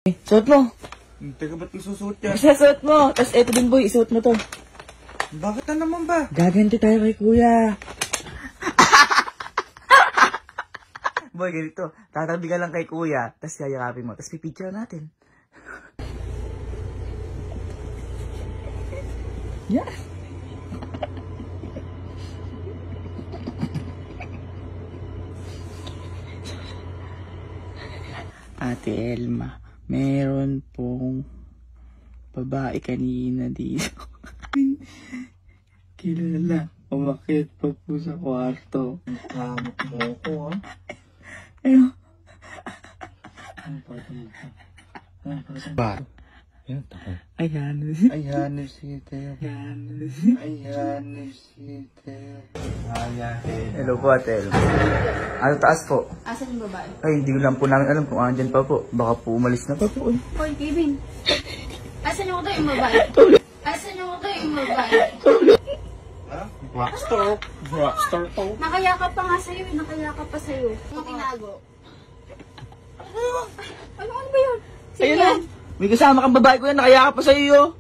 Suot mo. Teka, ba't isusuot yan? Suot mo. Tapos eto din boy, isuot mo to. Bakit na naman ba? Gaganti tayo kay kuya. Boy, ganito. Tatabi ka lang kay kuya, tapos yayakapin mo. Tapos pipicture natin. Yeah. Ate Elma, meron pong babae kanina dito. Kilala, umakit pa po sa kwarto. Kamot mo ko, ha? Ayun. Ba? Yan, tako. Ayan. Ayan, si Teo. Ayan. Ayan, si Teo. Ayan. Hello po, Ate Elma. Ano taas po? Asan yung babae? Ay, hindi lang po namin alam kung andyan pa po. Baka po umalis na pa po. Hoy, Kevin. Asan yung yung babae? Asan yung yung babae? Rockstar. Rockstar to. Nakayakap pa nga sa'yo, nakayakap pa sa'yo. Ano tinago? Ano ba yun? Sino Ayun yan? na. May kasama kang babae ko yan, nakayakap pa sa'yo.